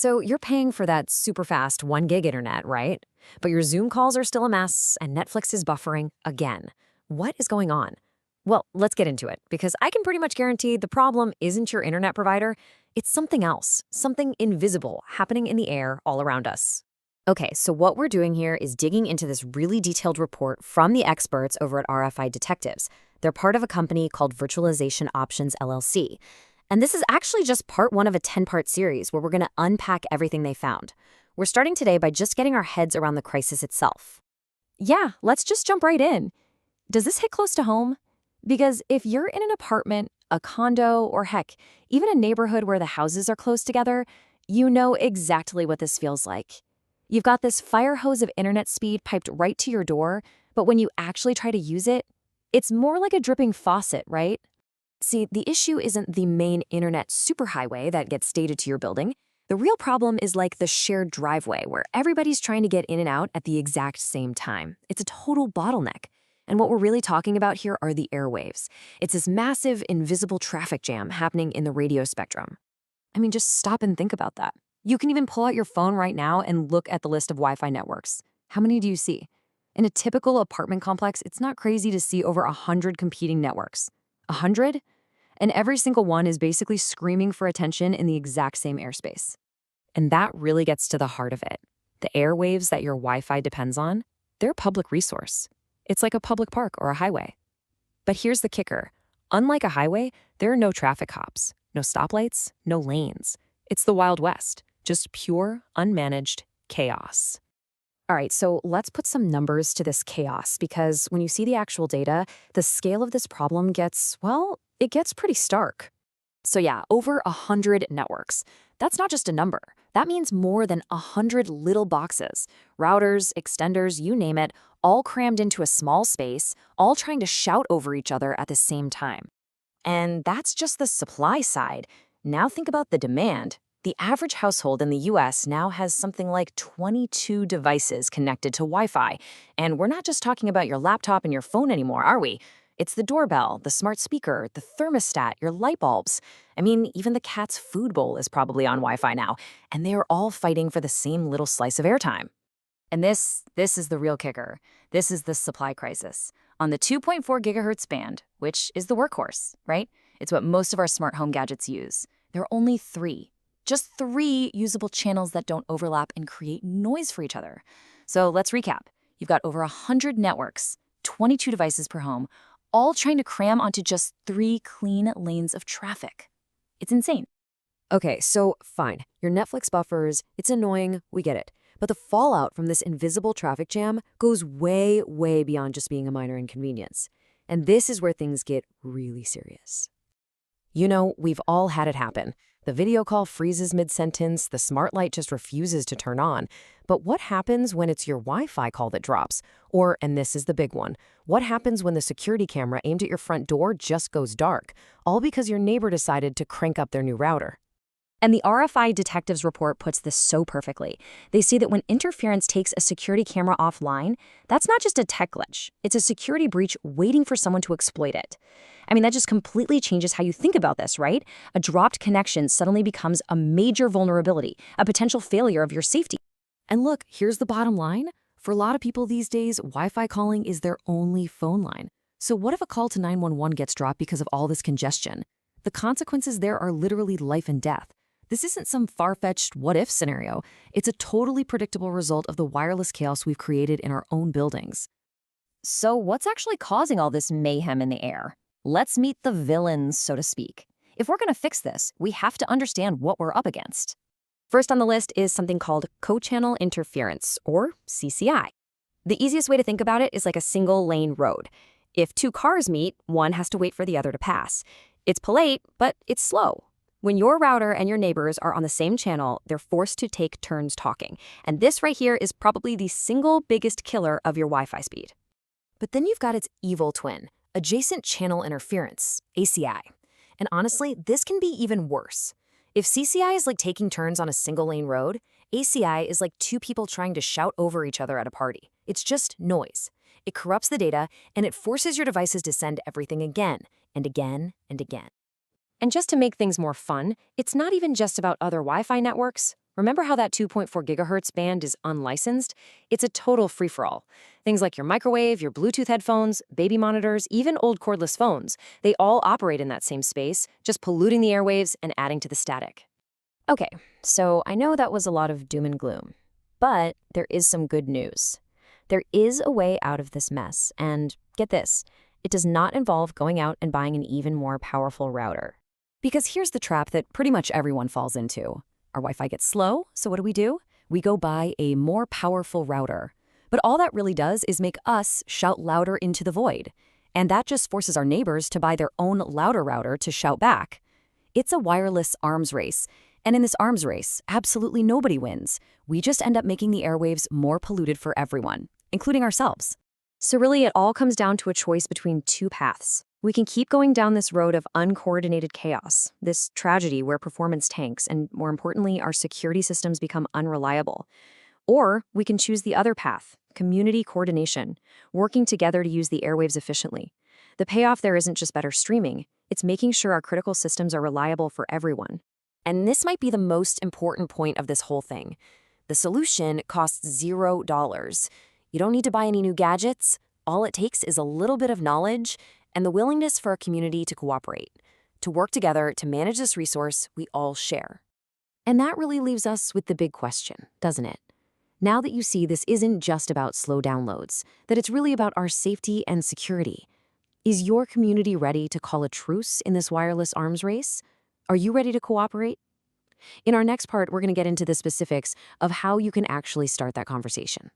So you're paying for that super fast 1 gig internet, right? But your Zoom calls are still a mess and Netflix is buffering again. What is going on? Well, let's get into it because I can pretty much guarantee the problem isn't your internet provider. It's something else, something invisible happening in the air all around us. Okay, so what we're doing here is digging into this really detailed report from the experts over at RFI Detectives. They're part of a company called Virtualization Options LLC. And this is actually just part one of a 10-part series where we're going to unpack everything they found. We're starting today by just getting our heads around the crisis itself. Yeah, let's just jump right in. Does this hit close to home? Because if you're in an apartment, a condo, or heck, even a neighborhood where the houses are close together, you know exactly what this feels like. You've got this fire hose of internet speed piped right to your door, but when you actually try to use it, it's more like a dripping faucet, right? See, the issue isn't the main internet superhighway that gets stated to your building. The real problem is like the shared driveway where everybody's trying to get in and out at the exact same time. It's a total bottleneck. And what we're really talking about here are the airwaves. It's this massive, invisible traffic jam happening in the radio spectrum. I mean, just stop and think about that. You can even pull out your phone right now and look at the list of Wi-Fi networks. How many do you see? In a typical apartment complex, it's not crazy to see over 100 competing networks. 100? And every single one is basically screaming for attention in the exact same airspace. And that really gets to the heart of it. The airwaves that your Wi-Fi depends on, they're a public resource. It's like a public park or a highway. But here's the kicker. Unlike a highway, there are no traffic cops, no stoplights, no lanes. It's the Wild West, just pure, unmanaged chaos. All right, so let's put some numbers to this chaos because when you see the actual data, the scale of this problem gets, well, it gets pretty stark. So yeah, over 100 networks. That's not just a number. That means more than 100 little boxes, routers, extenders, you name it, all crammed into a small space, all trying to shout over each other at the same time. And that's just the supply side. Now think about the demand. The average household in the US now has something like 22 devices connected to Wi-Fi. And we're not just talking about your laptop and your phone anymore, are we? It's the doorbell, the smart speaker, the thermostat, your light bulbs. I mean, even the cat's food bowl is probably on Wi-Fi now, and they are all fighting for the same little slice of airtime. And this is the real kicker. This is the supply crisis. On the 2.4 gigahertz band, which is the workhorse, right? It's what most of our smart home gadgets use. There are only just three usable channels that don't overlap and create noise for each other. So let's recap. You've got over 100 networks, 22 devices per home, all trying to cram onto just 3 clean lanes of traffic. It's insane. Okay, so fine. Your Netflix buffers, it's annoying, we get it. But the fallout from this invisible traffic jam goes way, way beyond just being a minor inconvenience. And this is where things get really serious. You know, we've all had it happen. The video call freezes mid-sentence, the smart light just refuses to turn on. But what happens when it's your Wi-Fi call that drops? Or, and this is the big one, what happens when the security camera aimed at your front door just goes dark? All because your neighbor decided to crank up their new router. And the RFI Detectives report puts this so perfectly. They say that when interference takes a security camera offline, that's not just a tech glitch. It's a security breach waiting for someone to exploit it. I mean, that just completely changes how you think about this, right? A dropped connection suddenly becomes a major vulnerability, a potential failure of your safety. And look, here's the bottom line. For a lot of people these days, Wi-Fi calling is their only phone line. So what if a call to 911 gets dropped because of all this congestion? The consequences there are literally life and death. This isn't some far-fetched what-if scenario. It's a totally predictable result of the wireless chaos we've created in our own buildings. So what's actually causing all this mayhem in the air? Let's meet the villains, so to speak. If we're going to fix this, we have to understand what we're up against. First on the list is something called co-channel interference, or CCI. The easiest way to think about it is like a single-lane road. If 2 cars meet, one has to wait for the other to pass. It's polite, but it's slow. When your router and your neighbors are on the same channel, they're forced to take turns talking. And this right here is probably the single biggest killer of your Wi-Fi speed. But then you've got its evil twin, adjacent channel interference, ACI. And honestly, this can be even worse. If CCI is like taking turns on a single-lane road, ACI is like 2 people trying to shout over each other at a party. It's just noise. It corrupts the data, and it forces your devices to send everything again and again and again. And just to make things more fun, it's not even just about other Wi-Fi networks. Remember how that 2.4 gigahertz band is unlicensed? It's a total free-for-all. Things like your microwave, your Bluetooth headphones, baby monitors, even old cordless phones, they all operate in that same space, just polluting the airwaves and adding to the static. Okay, so I know that was a lot of doom and gloom, but there is some good news. There is a way out of this mess, and get this, it does not involve going out and buying an even more powerful router. Because here's the trap that pretty much everyone falls into. Our Wi-Fi gets slow, so what do? We go buy a more powerful router. But all that really does is make us shout louder into the void. And that just forces our neighbors to buy their own louder router to shout back. It's a wireless arms race. And in this arms race, absolutely nobody wins. We just end up making the airwaves more polluted for everyone, including ourselves. So really, it all comes down to a choice between two paths. We can keep going down this road of uncoordinated chaos, this tragedy where performance tanks and, more importantly, our security systems become unreliable. Or we can choose the other path, community coordination, working together to use the airwaves efficiently. The payoff there isn't just better streaming, it's making sure our critical systems are reliable for everyone. And this might be the most important point of this whole thing. The solution costs $0. You don't need to buy any new gadgets. All it takes is a little bit of knowledge and the willingness for a community to cooperate, to work together to manage this resource we all share. And that really leaves us with the big question, doesn't it? Now that you see this isn't just about slow downloads, that it's really about our safety and security, is your community ready to call a truce in this wireless arms race? Are you ready to cooperate? In our next part, we're going to get into the specifics of how you can actually start that conversation.